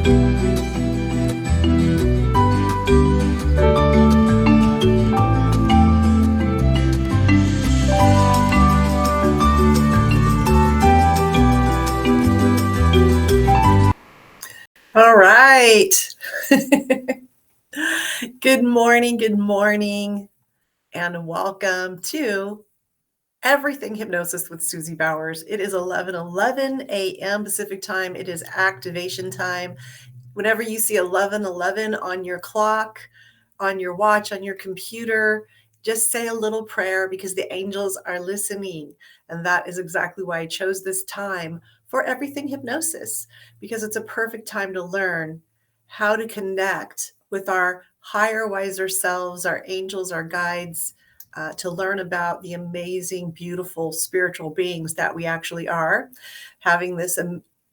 All right. Good morning, and welcome to Everything Hypnosis with Suzie Bowers. It is 11:11 a.m. Pacific time. It is activation time. Whenever you see 11:11 on your clock, on your watch, on your computer, just say a little prayer because the angels are listening. And that is exactly why I chose this time for Everything Hypnosis, because it's a perfect time to learn how to connect with our higher, wiser selves, our angels, our guides, to learn about the amazing, beautiful spiritual beings that we actually are, having this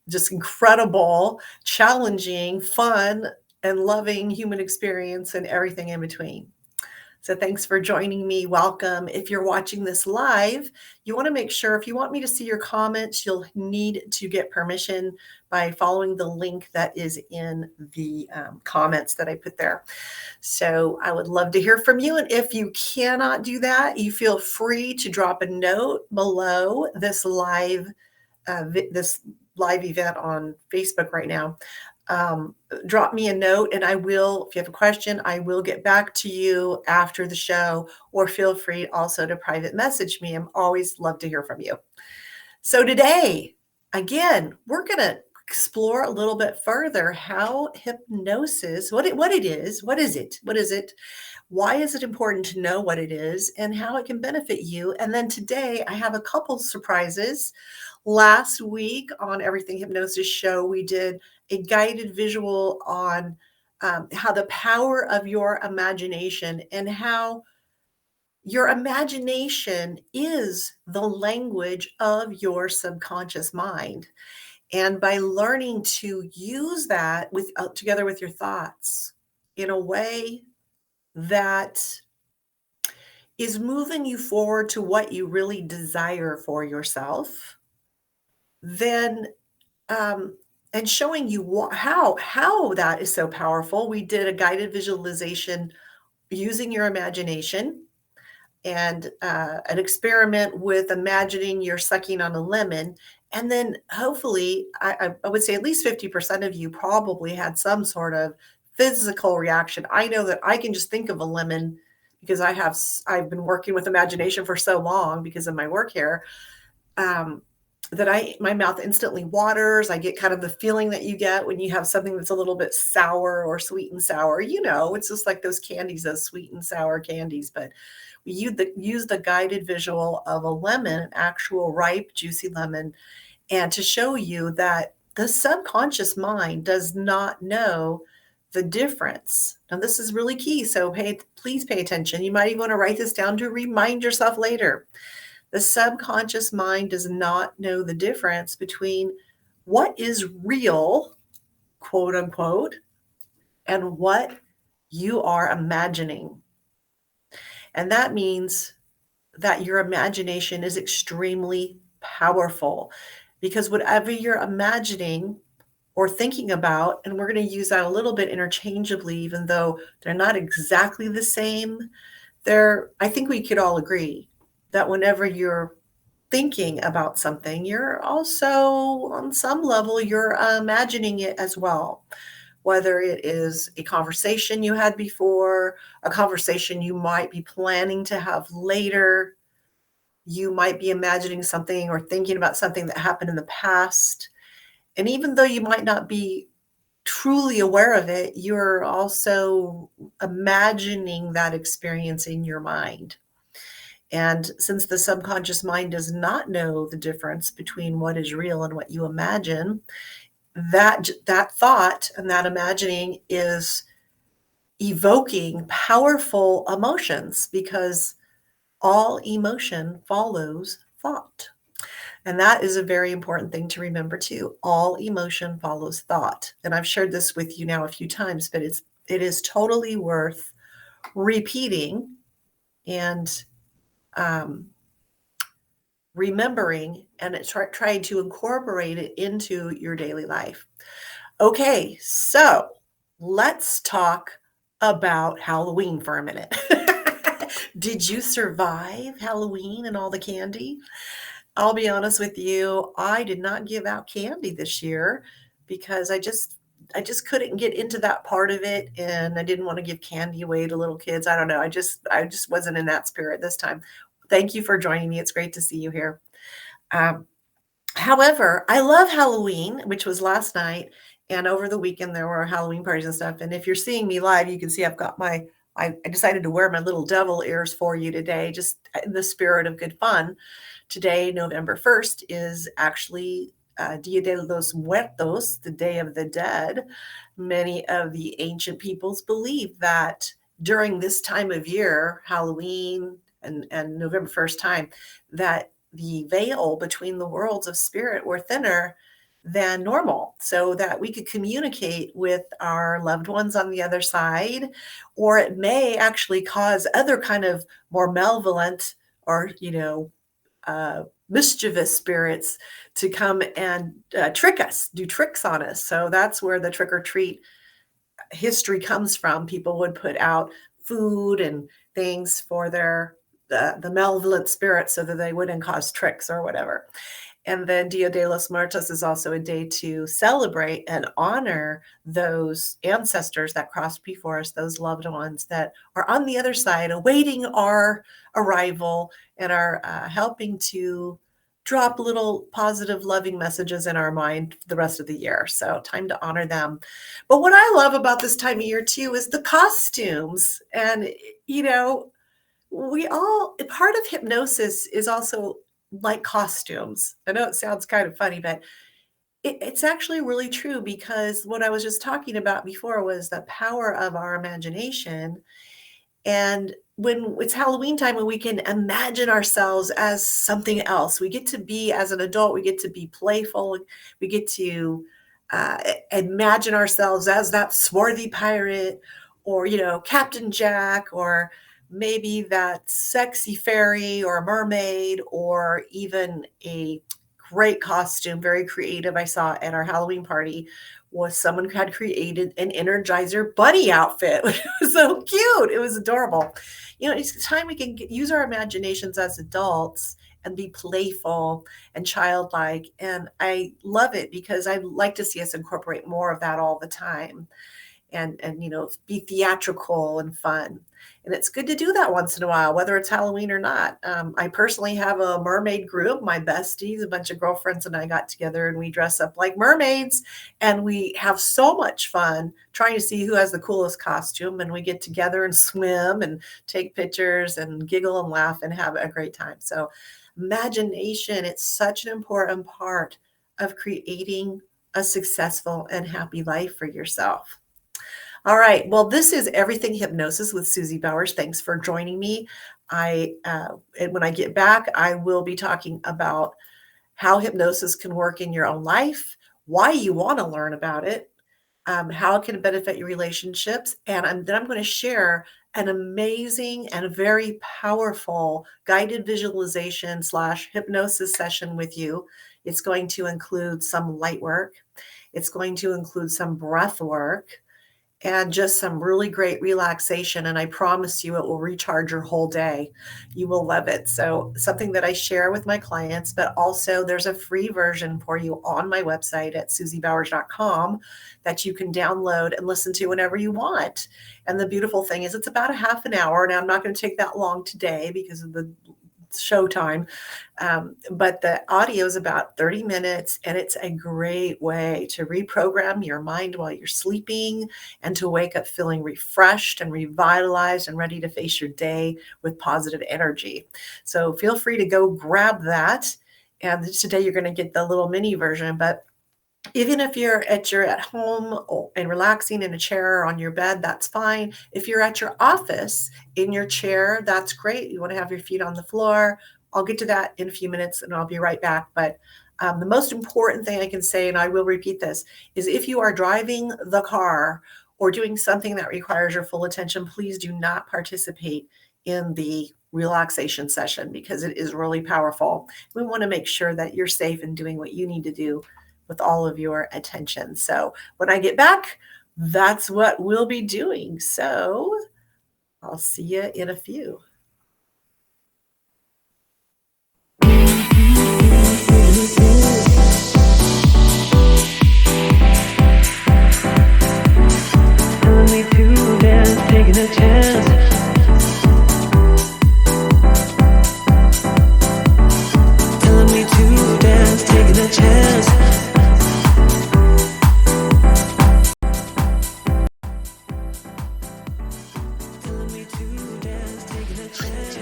just incredible, challenging, fun, and loving human experience and everything in between. So thanks for joining me. Welcome. If you're watching this live, you want to make sure if you want me to see your comments, you'll need to get permission by following the link that is in the comments that I put there. So I would love to hear from you. And if you cannot do that, you feel free to drop a note below this live event on Facebook right now. Drop me a note and I will, if you have a question, I will get back to you after the show, or feel free also to private message me. I'm always love to hear from you. So today, again, we're going to explore a little bit further how hypnosis, what it is, what is it, why is it important to know what it is, and how it can benefit you. And then today I have a couple surprises. Last week on Everything Hypnosis show, we did a guided visual on how the power of your imagination, and how your imagination is the language of your subconscious mind. And by learning to use that with together with your thoughts in a way that is moving you forward to what you really desire for yourself, then and showing you how that is so powerful. We did a guided visualization using your imagination, and an experiment with imagining you're sucking on a lemon. And then hopefully, I would say at least 50% of you probably had some sort of physical reaction. I know that I can just think of a lemon because I've been working with imagination for so long because of my work here. That my mouth instantly waters. I get kind of the feeling that you get when you have something that's a little bit sour or sweet and sour. It's just like those candies, those sweet and sour candies. But we use the guided visual of a lemon, an actual ripe, juicy lemon, and to show you that the subconscious mind does not know the difference. Now, this is really key. So please pay attention. You might even want to write this down to remind yourself later. The subconscious mind does not know the difference between what is real, quote unquote, and what you are imagining. And that means that your imagination is extremely powerful, because whatever you're imagining or thinking about, and we're going to use that a little bit interchangeably, even though they're not exactly the same, I think we could all agree that whenever you're thinking about something, you're also, on some level, you're imagining it as well. Whether it is a conversation you had before, a conversation you might be planning to have later, you might be imagining something or thinking about something that happened in the past. And even though you might not be truly aware of it, you're also imagining that experience in your mind. And since the subconscious mind does not know the difference between what is real and what you imagine, that thought and that imagining is evoking powerful emotions, because all emotion follows thought. And that is a very important thing to remember too. All emotion follows thought. And I've shared this with you now a few times, but it is totally worth repeating and remembering, and trying to incorporate it into your daily life. Okay, so let's talk about Halloween for a minute. Did you survive Halloween and all the candy? I'll be honest with you, I did not give out candy this year because I just couldn't get into that part of it, and I didn't want to give candy away to little kids. I don't know. I just wasn't in that spirit this time. Thank you for joining me. It's great to see you here. Um, However, I love Halloween, which was last night, and over the weekend there were Halloween parties and stuff. And if you're seeing me live, you can see I've got I decided to wear my little devil ears for you today, just in the spirit of good fun. Today, November 1st, is actually Dia de los Muertos, the Day of the Dead. Many of the ancient peoples believe that during this time of year, Halloween and November 1st time, that the veil between the worlds of spirit were thinner than normal so that we could communicate with our loved ones on the other side, or it may actually cause other kind of more malevolent or mischievous spirits to come and trick us, do tricks on us. So that's where the trick or treat history comes from. People would put out food and things for the malevolent spirits so that they wouldn't cause tricks or whatever. And then Dia de los Muertos is also a day to celebrate and honor those ancestors that crossed before us, those loved ones that are on the other side awaiting our arrival and are helping to drop little positive, loving messages in our mind the rest of the year. So, time to honor them. But what I love about this time of year too is the costumes. And, you know, we all part of hypnosis is also like costumes. I know it sounds kind of funny, but it's actually really true, because what I was just talking about before was the power of our imagination. And when it's Halloween time and we can imagine ourselves as something else, we get to be, as an adult, we get to be playful. We get to imagine ourselves as that swarthy pirate, or, Captain Jack, or maybe that sexy fairy or mermaid, or even a great costume, very creative. I saw at our Halloween party was someone who had created an Energizer bunny outfit, which was so cute. It was adorable. It's time we can use our imaginations as adults and be playful and childlike. And I love it because I like to see us incorporate more of that all the time, and be theatrical and fun. And it's good to do that once in a while, whether it's Halloween or not. I personally have a mermaid group. My besties, a bunch of girlfriends, and I got together and we dress up like mermaids, and we have so much fun trying to see who has the coolest costume. And we get together and swim and take pictures and giggle and laugh and have a great time. So imagination, it's such an important part of creating a successful and happy life for yourself. All right. Well, this is Everything Hypnosis with Suzie Bowers. Thanks for joining me. And when I get back, I will be talking about how hypnosis can work in your own life, why you want to learn about it, how it can benefit your relationships, and then I'm going to share an amazing and very powerful guided visualization slash hypnosis session with you. It's going to include some light work. It's going to include some breath work and just some really great relaxation. And I promise you, it will recharge your whole day. You will love it. So, something that I share with my clients, but also there's a free version for you on my website at suziebowers.com that you can download and listen to whenever you want. And the beautiful thing is, it's about a half an hour. Now, I'm not going to take that long today because of the showtime. But the audio is about 30 minutes, and it's a great way to reprogram your mind while you're sleeping and to wake up feeling refreshed and revitalized and ready to face your day with positive energy. So feel free to go grab that. And today you're going to get the little mini version, but even if you're at home and relaxing in a chair or on your bed, that's fine. If you're at your office in your chair, that's great. You want to have your feet on the floor. I'll get to that in a few minutes and I'll be right back. But the most important thing I can say, and I will repeat this, is if you are driving the car or doing something that requires your full attention, please do not participate in the relaxation session because it is really powerful. We want to make sure that you're safe in doing what you need to do with all of your attention. So when I get back, that's what we'll be doing. So I'll see you in a few. Telling me to dance, taking a chance. Telling me to dance, taking a chance. Telling me to dance, taking a chance.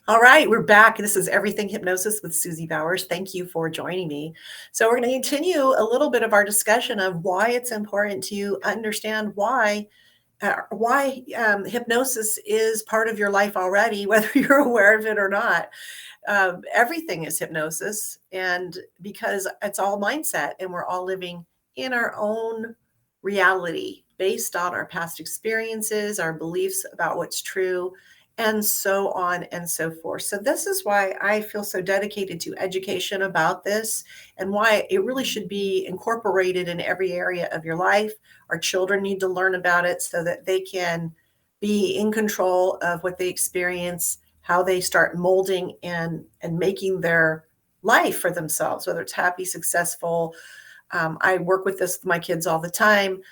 All right, we're back. This is Everything Hypnosis with Suzie Bowers. Thank you for joining me. So we're going to continue a little bit of our discussion of why it's important to understand why hypnosis is part of your life already, whether you're aware of it or not. Everything is hypnosis, and because it's all mindset, and we're all living in our own reality based on our past experiences, our beliefs about what's true, and so on and so forth. So, this is why I feel so dedicated to education about this and why it really should be incorporated in every area of your life. Our children need to learn about it so that they can be in control of what they experience, how they start molding and making their life for themselves, whether it's happy, successful. I work with this with my kids all the time.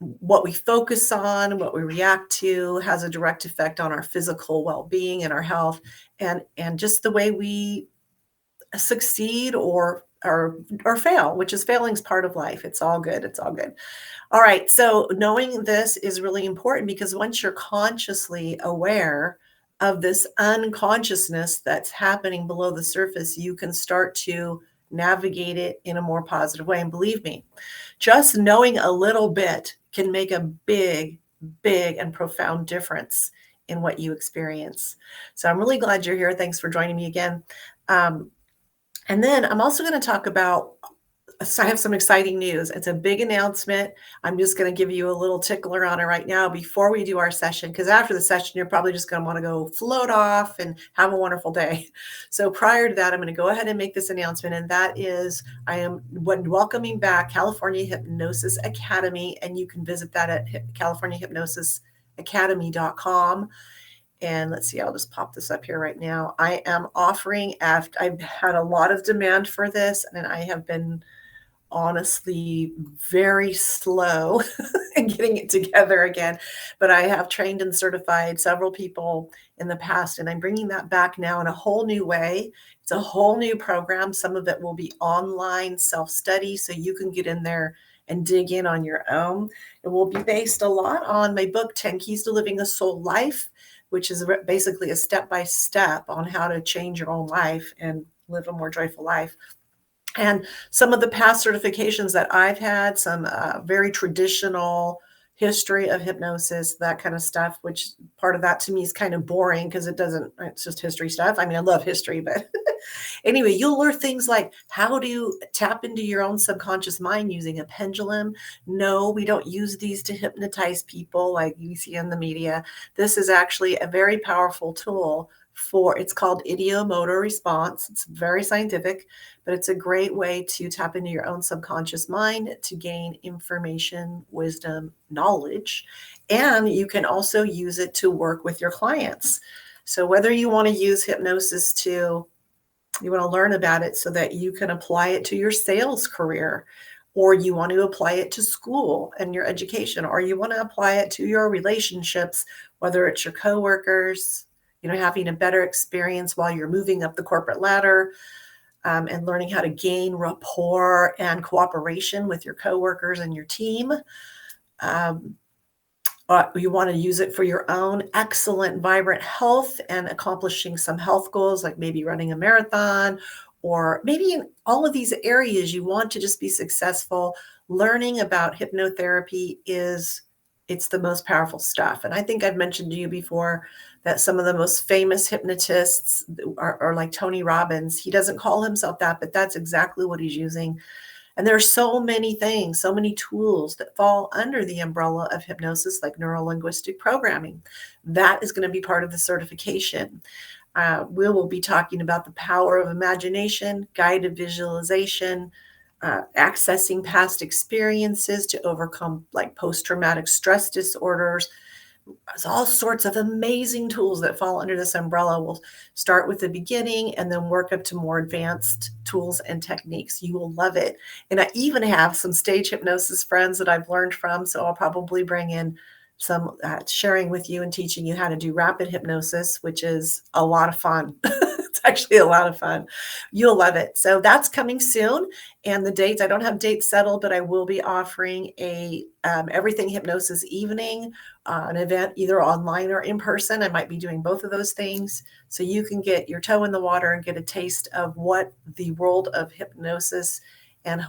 What we focus on, what we react to has a direct effect on our physical well-being and our health, and just the way we succeed or fail, which is failing is part of life. It's all good. It's all good. All right. So knowing this is really important because once you're consciously aware of this unconsciousness that's happening below the surface, you can start to navigate it in a more positive way. And believe me, just knowing a little bit can make a big, big and profound difference in what you experience. So I'm really glad you're here. Thanks for joining me again. And then I'm also going to talk about, so I have some exciting news. It's a big announcement. I'm just going to give you a little tickler on it right now before we do our session, because after the session, you're probably just going to want to go float off and have a wonderful day. So prior to that, I'm going to go ahead and make this announcement, and that is I am welcoming back California Hypnosis Academy, and you can visit that at californiahypnosisacademy.com. And let's see, I'll just pop this up here right now. I am offering, after I've had a lot of demand for this, and I have been honestly very slow in getting it together again. But I have trained and certified several people in the past, and I'm bringing that back now in a whole new way. It's a whole new program. Some of it will be online self-study, so you can get in there and dig in on your own. It will be based a lot on my book, 10 Keys to Living a Soul Life, which is basically a step-by-step on how to change your own life and live a more joyful life. And some of the past certifications that I've had, some very traditional history of hypnosis, that kind of stuff, which part of that to me is kind of boring because it's just history stuff. I mean, I love history, but anyway, you'll learn things like how to tap into your own subconscious mind using a pendulum. No, we don't use these to hypnotize people like you see in the media. This is actually a very powerful tool it's called ideomotor response. It's very scientific, but it's a great way to tap into your own subconscious mind to gain information, wisdom, knowledge, and you can also use it to work with your clients. So whether you want to use hypnosis you want to learn about it so that you can apply it to your sales career, or you want to apply it to school and your education, or you want to apply it to your relationships, whether it's your coworkers, having a better experience while you're moving up the corporate ladder, and learning how to gain rapport and cooperation with your coworkers and your team. You want to use it for your own excellent, vibrant health and accomplishing some health goals, like maybe running a marathon, or maybe in all of these areas you want to just be successful. Learning about hypnotherapy it's the most powerful stuff. And I think I've mentioned to you before that some of the most famous hypnotists are like Tony Robbins. He doesn't call himself that, but that's exactly what he's using. And there are so many things, so many tools that fall under the umbrella of hypnosis, like neuro-linguistic programming. That is going to be part of the certification. We will be talking about the power of imagination, guided visualization, accessing past experiences to overcome like post-traumatic stress disorders. There's all sorts of amazing tools that fall under this umbrella. We'll start with the beginning and then work up to more advanced tools and techniques. You will love it. And I even have some stage hypnosis friends that I've learned from. So I'll probably bring in some sharing with you and teaching you how to do rapid hypnosis, which is a lot of fun. It's actually a lot of fun. You'll love it. So that's coming soon. And the dates, I don't have dates settled, but I will be offering a everything hypnosis evening, an event either online or in person. I might be doing both of those things. So you can get your toe in the water and get a taste of what the world of hypnosis and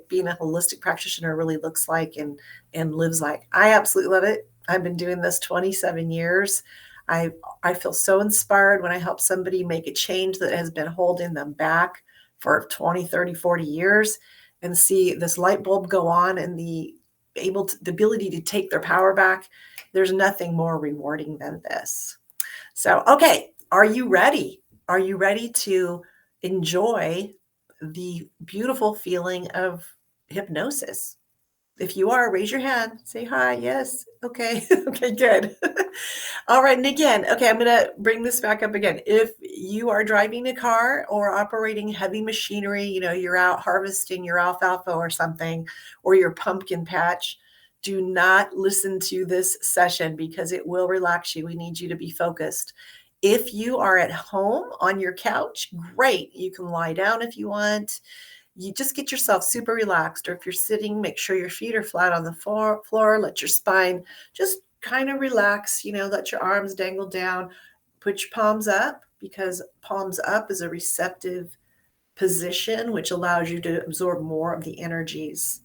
being a holistic practitioner really looks like and lives like. I absolutely love it. I've been doing this 27 years. I feel so inspired when I help somebody make a change that has been holding them back for 20, 30, 40 years and see this light bulb go on and the ability to take their power back. There's nothing more rewarding than this. So, okay, are you ready? Are you ready to enjoy the beautiful feeling of hypnosis? If you are, raise your hand. Say hi. Yes. Okay. Okay, good. All right. And again, okay, I'm going to bring this back up again. If you are driving a car or operating heavy machinery, you're out harvesting your alfalfa or something, or your pumpkin patch, do not listen to this session because it will relax you. We need you to be focused. If you are at home on your couch, great. You can lie down if you want. You just get yourself super relaxed. Or if you're sitting, make sure your feet are flat on the floor. Let your spine just kind of relax, let your arms dangle down. Put your palms up, because palms up is a receptive position, which allows you to absorb more of the energies.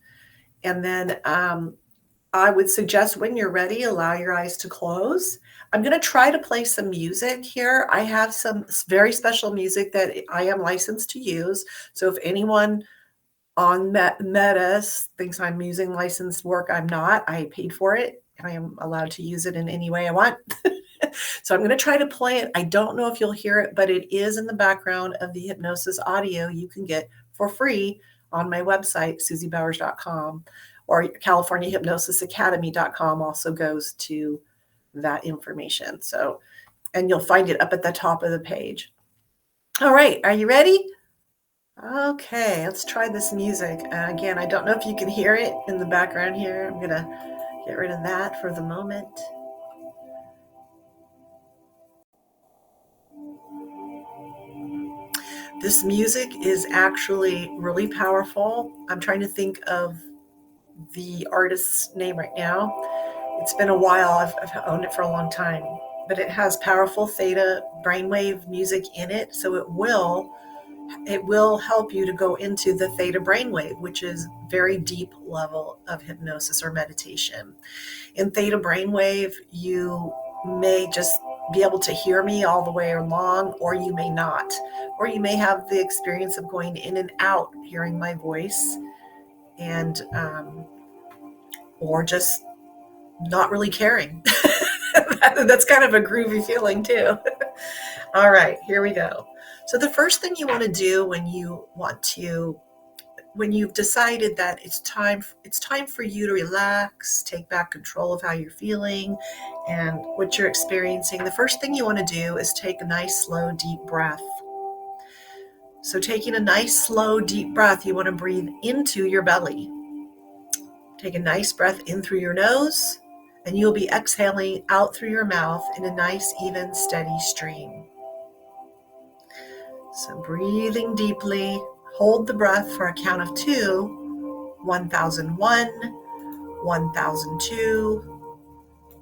And then I would suggest when you're ready, allow your eyes to close. I'm going to try to play some music here. I have some very special music that I am licensed to use. So if anyone on Meta thinks I'm using licensed work, I'm not. I paid for it. I am allowed to use it in any way I want. So I'm going to try to play it. I don't know if you'll hear it, but it is in the background of the hypnosis audio you can get for free on my website, suziebowers.com, or californiahypnosisacademy.com also goes to that information. So, and you'll find it up at the top of the page. All right. Are you ready? Okay, let's try this music. Again, I don't know if you can hear it in the background here. I'm going to get rid of that for the moment. This music is actually really powerful. I'm trying to think of the artist's name right now. It's been a while. I've owned it for a long time, but it has powerful theta brainwave music in it. So it will help you to go into the theta brainwave, which is very deep level of hypnosis or meditation. In theta brainwave, you may just be able to hear me all the way along, or you may not, or you may have the experience of going in and out, hearing my voice, and or just not really caring. That's kind of a groovy feeling too. All right, here we go. So the first thing you want to do when you've decided that it's time for you to relax, take back control of how you're feeling and what you're experiencing, the first thing you want to do is take a nice, slow, deep breath. So taking a nice, slow, deep breath, you want to breathe into your belly. Take a nice breath in through your nose, and you'll be exhaling out through your mouth in a nice, even, steady stream. So breathing deeply, hold the breath for a count of 2, 1001, 1002,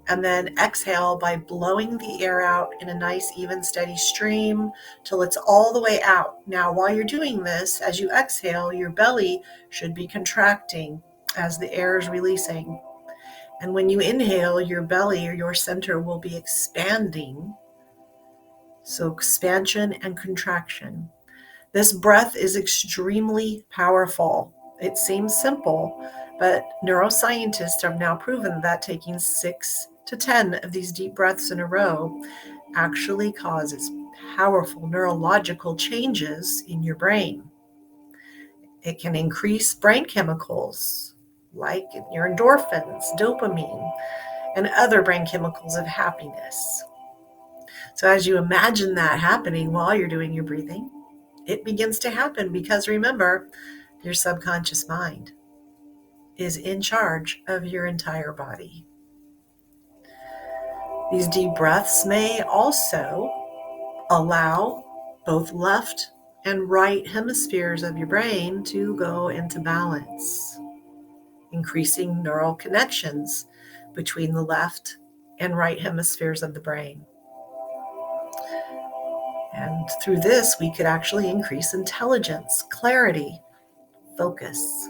and then exhale by blowing the air out in a nice, even, steady stream till it's all the way out. Now, while you're doing this, as you exhale, your belly should be contracting as the air is releasing. And when you inhale, your belly or your center will be expanding. So expansion and contraction. This breath is extremely powerful. It seems simple, but neuroscientists have now proven that taking 6 to 10 of these deep breaths in a row actually causes powerful neurological changes in your brain. It can increase brain chemicals like your endorphins, dopamine, and other brain chemicals of happiness. So as you imagine that happening while you're doing your breathing, it begins to happen because remember, your subconscious mind is in charge of your entire body. These deep breaths may also allow both left and right hemispheres of your brain to go into balance, increasing neural connections between the left and right hemispheres of the brain. And through this, we could actually increase intelligence, clarity, focus.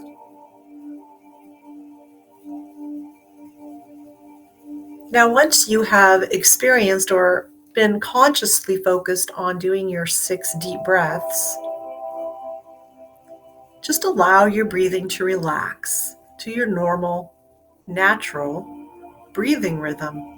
Now, once you have experienced or been consciously focused on doing your 6 deep breaths, just allow your breathing to relax to your normal, natural breathing rhythm.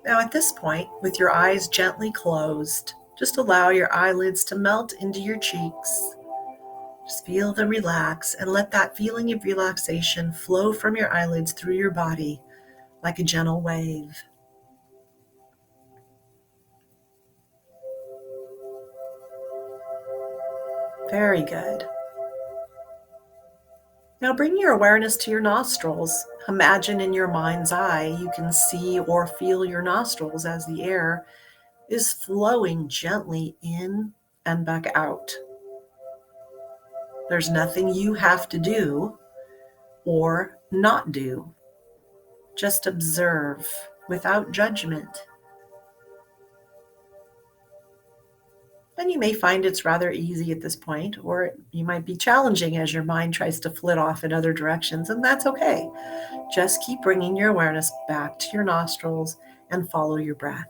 Now, at this point, with your eyes gently closed, just allow your eyelids to melt into your cheeks. Just feel them relax and let that feeling of relaxation flow from your eyelids through your body like a gentle wave. Very good. Now bring your awareness to your nostrils. Imagine in your mind's eye you can see or feel your nostrils as the air is flowing gently in and back out. There's nothing you have to do or not do. Just observe without judgment. And you may find it's rather easy at this point, or you might be challenging as your mind tries to flit off in other directions, and that's okay. Just keep bringing your awareness back to your nostrils and follow your breath.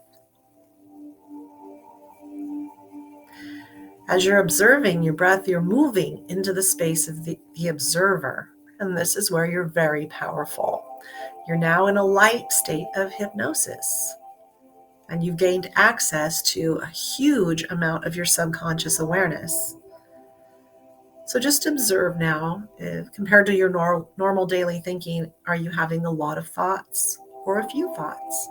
As you're observing your breath, you're moving into the space of the observer, and this is where you're very powerful. You're now in a light state of hypnosis, and you've gained access to a huge amount of your subconscious awareness. So just observe now, if, compared to your normal daily thinking, are you having a lot of thoughts or a few thoughts?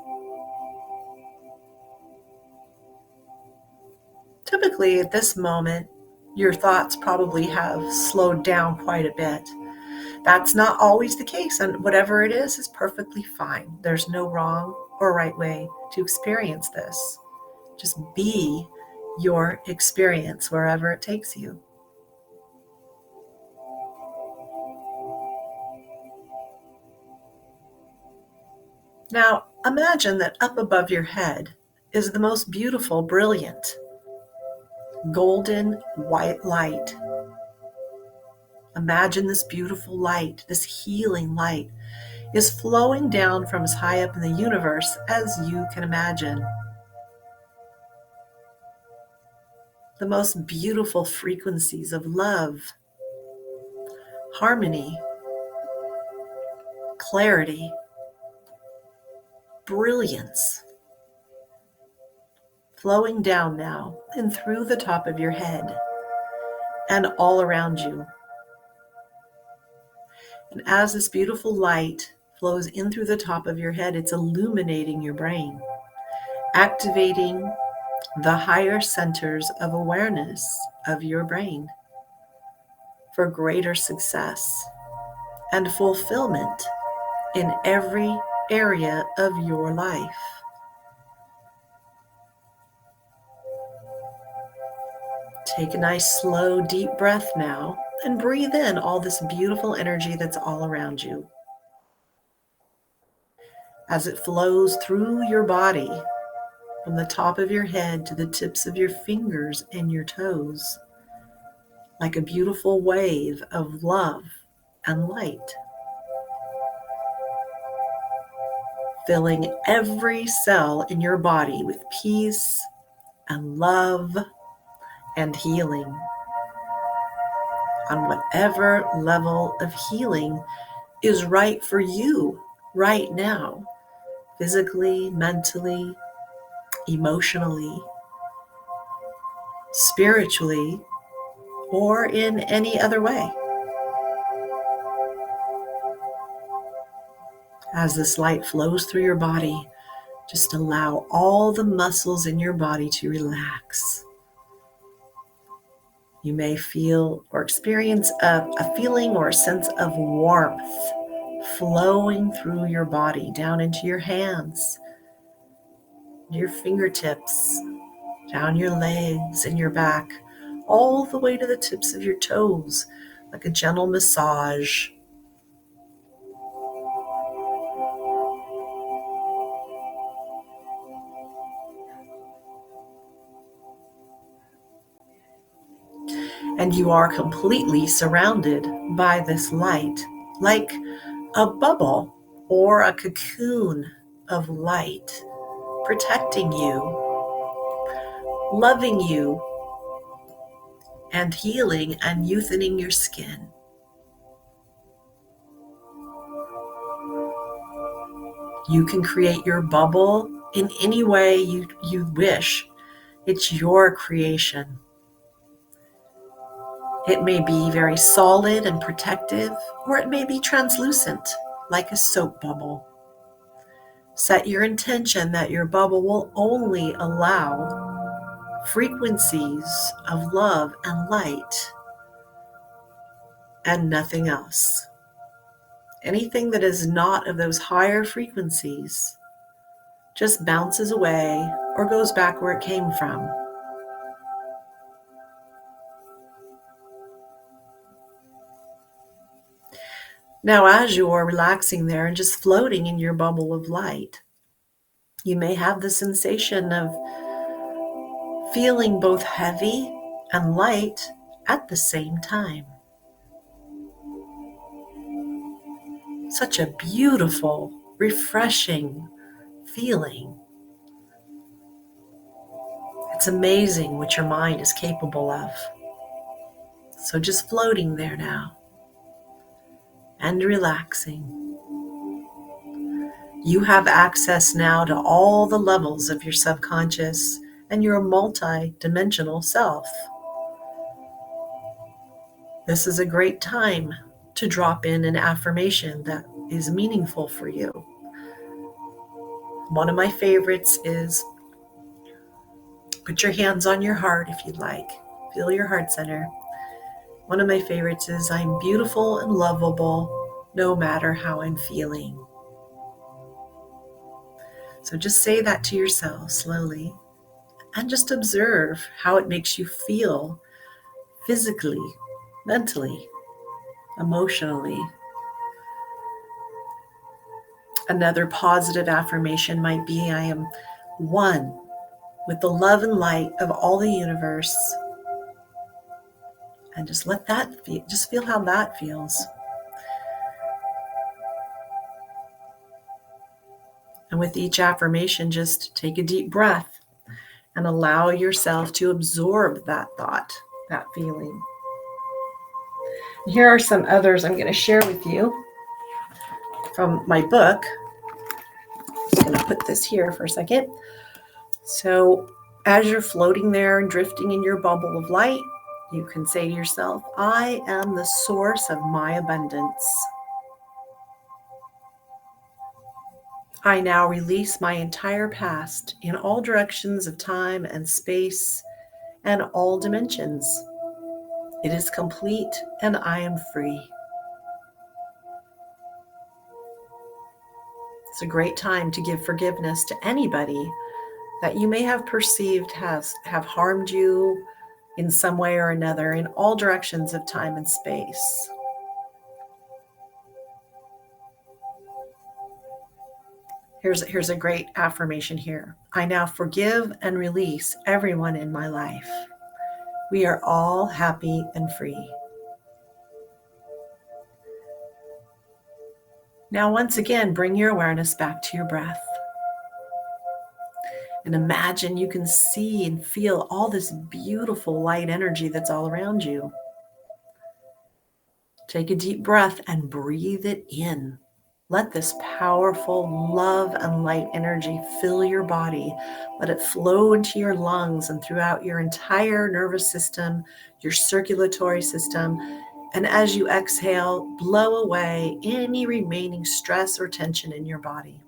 Typically at this moment, your thoughts probably have slowed down quite a bit. That's not always the case, and whatever it is perfectly fine. There's no wrong or right way to experience this. Just be your experience wherever it takes you. Now, imagine that up above your head is the most beautiful, brilliant, golden white light. Imagine this beautiful light, this healing light, is flowing down from as high up in the universe as you can imagine. The most beautiful frequencies of love, harmony, clarity, brilliance, flowing down now and through the top of your head and all around you. And as this beautiful light flows in through the top of your head, it's illuminating your brain, activating the higher centers of awareness of your brain for greater success and fulfillment in every area of your life. Take a nice, slow, deep breath now and breathe in all this beautiful energy that's all around you. As it flows through your body, from the top of your head to the tips of your fingers and your toes, like a beautiful wave of love and light, filling every cell in your body with peace and love and healing. on whatever level of healing is right for you right now, physically, mentally, emotionally, spiritually, or in any other way. As this light flows through your body, just allow all the muscles in your body to relax. You may feel or experience a feeling or a sense of warmth flowing through your body, down into your hands, your fingertips, down your legs and your back, all the way to the tips of your toes, like a gentle massage. And you are completely surrounded by this light, like a bubble or a cocoon of light, protecting you, loving you, and healing and youthening your skin. You can create your bubble in any way you wish. It's your creation. It may be very solid and protective, or it may be translucent, like a soap bubble. Set your intention that your bubble will only allow frequencies of love and light and nothing else. Anything that is not of those higher frequencies just bounces away or goes back where it came from. Now, as you're relaxing there and just floating in your bubble of light, you may have the sensation of feeling both heavy and light at the same time. Such a beautiful, refreshing feeling. It's amazing what your mind is capable of. So just floating there now and relaxing. You have access now to all the levels of your subconscious and your multi-dimensional self. This is a great time to drop in an affirmation that is meaningful for you. One of my favorites is put your hands on your heart if you'd like. Feel your heart center. One of my favorites is I'm beautiful and lovable no matter how I'm feeling. So just say that to yourself slowly and just observe how it makes you feel physically, mentally, emotionally. Another positive affirmation might be I am one with the love and light of all the universe. And just let that feel, just feel how that feels. And with each affirmation, just take a deep breath and allow yourself to absorb that thought, that feeling. Here are some others I'm going to share with you from my book. I'm just going to put this here for a second. So as you're floating there and drifting in your bubble of light, you can say to yourself, I am the source of my abundance. I now release my entire past in all directions of time and space and all dimensions. It is complete and I am free. It's a great time to give forgiveness to anybody that you may have perceived have harmed you in some way or another in all directions of time and space. Here's a great affirmation here. I now forgive and release everyone in my life. We are all happy and free. Now, once again, bring your awareness back to your breath. And imagine you can see and feel all this beautiful light energy that's all around you. Take a deep breath and breathe it in. Let this powerful love and light energy fill your body. Let it flow into your lungs and throughout your entire nervous system, your circulatory system. And as you exhale, blow away any remaining stress or tension in your body.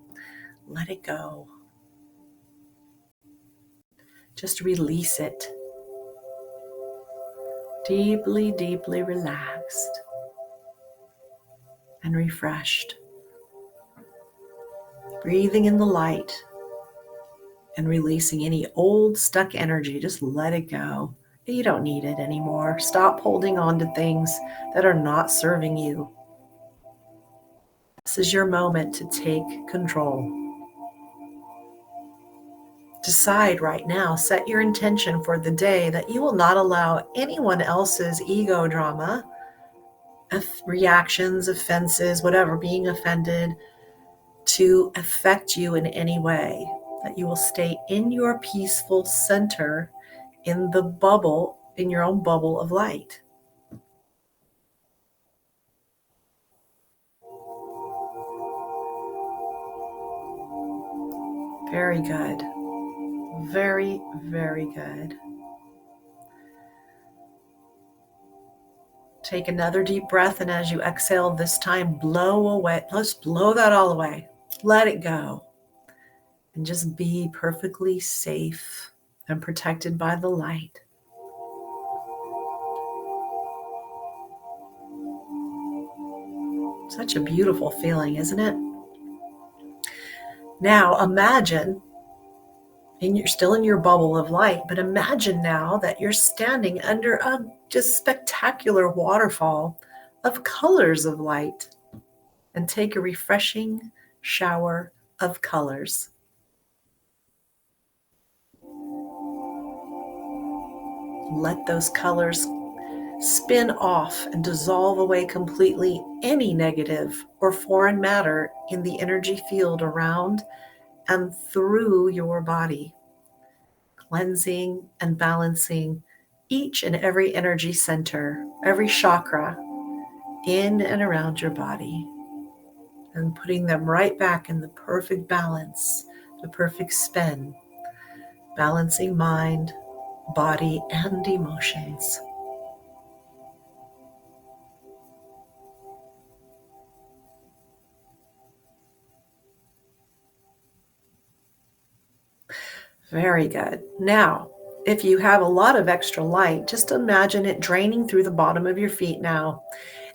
Let it go. Just release it. Deeply, deeply relaxed and refreshed. Breathing in the light and releasing any old stuck energy. Just let it go. You don't need it anymore. Stop holding on to things that are not serving you. This is your moment to take control. Decide right now, set your intention for the day that you will not allow anyone else's ego drama, reactions, offenses, whatever, being offended, to affect you in any way. That you will stay in your peaceful center, in the bubble, in your own bubble of light. Very good. Very, very good. Take another deep breath, and as you exhale this time, blow away. Let's blow that all away. Let it go. And just be perfectly safe and protected by the light. Such a beautiful feeling, isn't it? Now imagine, and you're still in your bubble of light, but imagine now that you're standing under a just spectacular waterfall of colors of light, and take a refreshing shower of colors. Let those colors spin off and dissolve away completely any negative or foreign matter in the energy field around and through your body, cleansing and balancing each and every energy center, every chakra in and around your body, and putting them right back in the perfect balance, the perfect spin, balancing mind, body, and emotions. Very good. Now, if you have a lot of extra light, just imagine it draining through the bottom of your feet now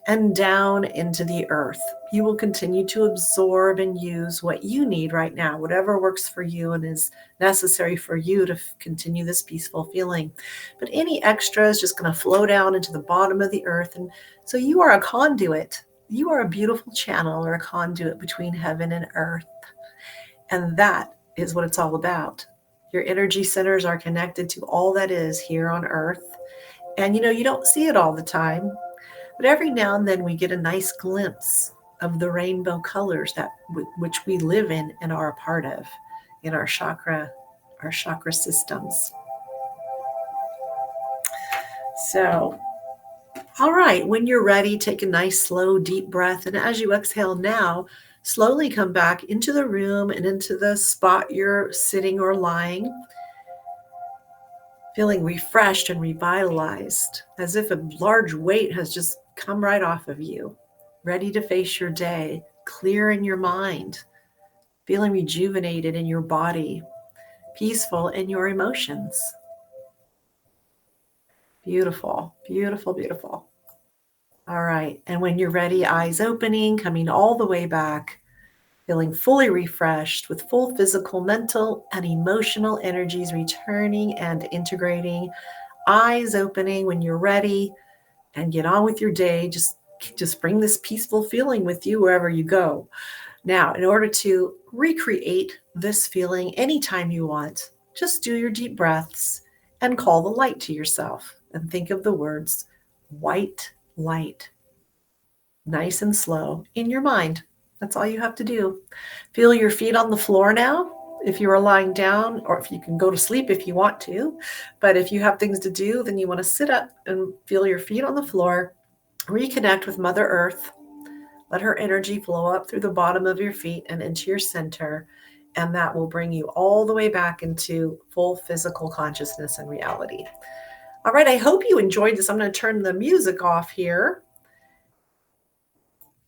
and down into the earth. You will continue to absorb and use what you need right now, whatever works for you and is necessary for you to continue this peaceful feeling. But any extra is just going to flow down into the bottom of the earth. And so you are a conduit. You are a beautiful channel or a conduit between heaven and earth. And that is what it's all about. Your energy centers are connected to all that is here on earth. And you don't see it all the time, but every now and then we get a nice glimpse of the rainbow colors that which we live in and are a part of in our chakra systems. So, all right, when you're ready, take a nice, slow, deep breath. And as you exhale now, slowly come back into the room and into the spot you're sitting or lying, feeling refreshed and revitalized, as if a large weight has just come right off of you, ready to face your day, clear in your mind, feeling rejuvenated in your body, peaceful in your emotions. Beautiful, beautiful, beautiful. All right. And when you're ready, eyes opening, coming all the way back, feeling fully refreshed with full physical, mental, and emotional energies returning and integrating. Eyes opening when you're ready, and get on with your day. Just bring this peaceful feeling with you wherever you go. Now, in order to recreate this feeling anytime you want, just do your deep breaths and call the light to yourself and think of the words white light, nice and slow in your mind. That's all you have to do. Feel your feet on the floor now. If you are lying down, or if you can go to sleep if you want to, but if you have things to do, then you want to sit up and feel your feet on the floor Reconnect with Mother Earth. Let her energy flow up through the bottom of your feet and into your center. And that will bring you all the way back into full physical consciousness and reality. All right, I hope you enjoyed this. I'm going to turn the music off here.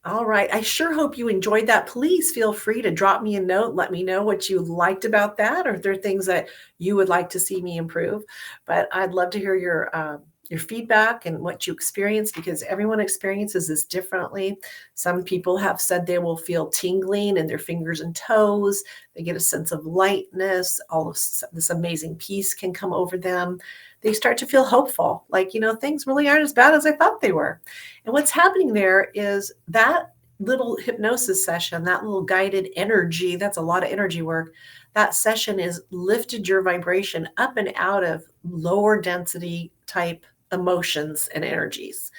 All right. I sure hope you enjoyed that. Please feel free to drop me a note. Let me know what you liked about that, or if there are things that you would like to see me improve. But I'd love to hear your feedback and what you experience, because everyone experiences this differently. Some people have said they will feel tingling in their fingers and toes. They get a sense of lightness. All of this amazing peace can come over them. They start to feel hopeful, like, things really aren't as bad as I thought they were. And what's happening there is that little hypnosis session, that little guided energy, that's a lot of energy work. That session is lifted your vibration up and out of lower density type emotions and energies.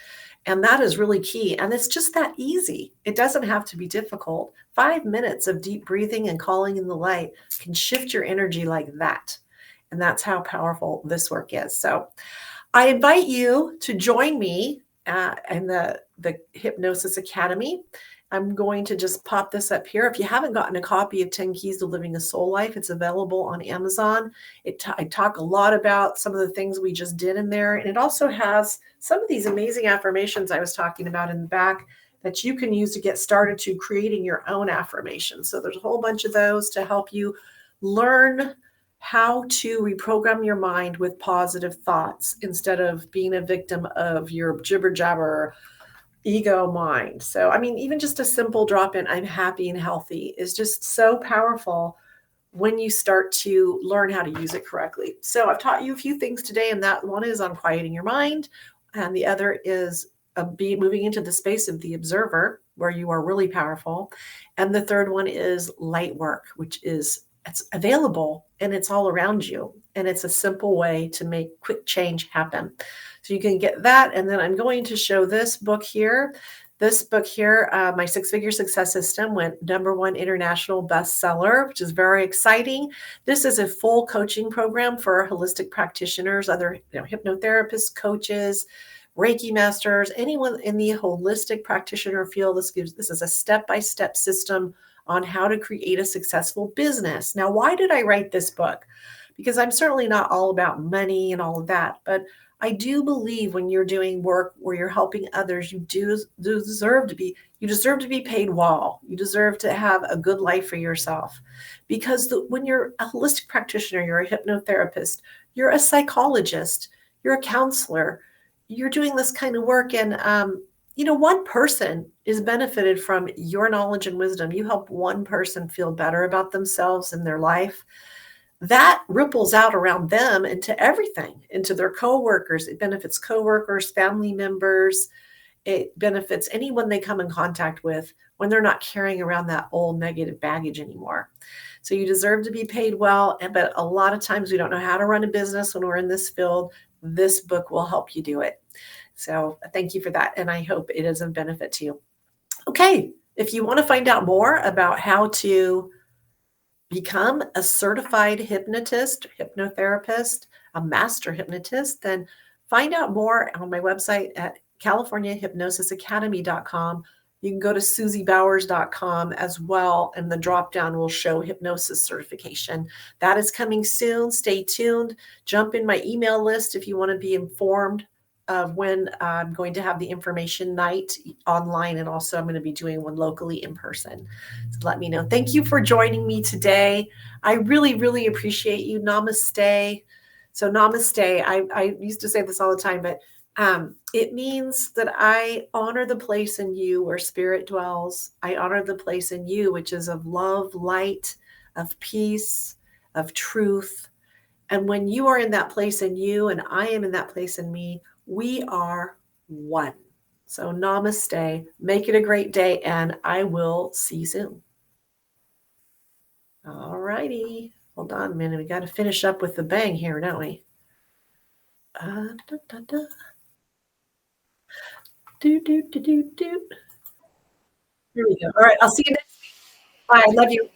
And that is really key. And it's just that easy. It doesn't have to be difficult. 5 minutes of deep breathing and calling in the light can shift your energy like that. And that's how powerful this work is. So I invite you to join me in the Hypnosis Academy. I'm going to just pop this up here. If you haven't gotten a copy of 10 Keys to Living a Soul Life, it's available on Amazon. I talk a lot about some of the things we just did in there. And it also has some of these amazing affirmations I was talking about in the back that you can use to get started to creating your own affirmations. So there's a whole bunch of those to help you learn how to reprogram your mind with positive thoughts instead of being a victim of your jibber jabber ego mind. So, I mean, even just a simple drop in, I'm happy and healthy, is just so powerful when you start to learn how to use it correctly. So I've taught you a few things today, and that one is on quieting your mind. And the other is moving into the space of the observer, where you are really powerful. And the third one is light work, which is it's available and it's all around you. And it's a simple way to make quick change happen. So you can get that. And then I'm going to show this book here. This book here, My Six-Figure Success System, went #1 international bestseller, which is very exciting. This is a full coaching program for holistic practitioners, other hypnotherapists, coaches, Reiki masters, anyone in the holistic practitioner field. This is a step-by-step system on how to create a successful business. Now, why did I write this book? Because I'm certainly not all about money and all of that, but I do believe when you're doing work where you're helping others, you deserve to be paid well. You deserve to have a good life for yourself. Because when you're a holistic practitioner, you're a hypnotherapist, you're a psychologist, you're a counselor, you're doing this kind of work, and one person is benefited from your knowledge and wisdom. You help one person feel better about themselves and their life. That ripples out around them into everything, into their coworkers. It benefits coworkers, family members. It benefits anyone they come in contact with when they're not carrying around that old negative baggage anymore. So you deserve to be paid well, but a lot of times we don't know how to run a business when we're in this field. This book will help you do it. So thank you for that. And I hope it is of benefit to you. Okay. If you want to find out more about how to become a certified hypnotist, hypnotherapist, a master hypnotist, then find out more on my website at californiahypnosisacademy.com. You can go to suziebowers.com as well, and the drop-down will show hypnosis certification. That is coming soon. Stay tuned. Jump in my email list if you want to be informed of when I'm going to have the information night online, and also I'm going to be doing one locally in person. So let me know. Thank you for joining me today. I really, really appreciate you. Namaste. So namaste. I used to say this all the time, but it means that I honor the place in you where spirit dwells. I honor the place in you, which is of love, light, of peace, of truth. And when you are in that place in you and I am in that place in me, we are one. So namaste. Make it a great day, and I will see you soon. All righty. Hold on a minute. We got to finish up with the bang here, don't we? Da, da, da. Do, do, do, do, do. Here we go. All right. I'll see you next week. Bye. I love you.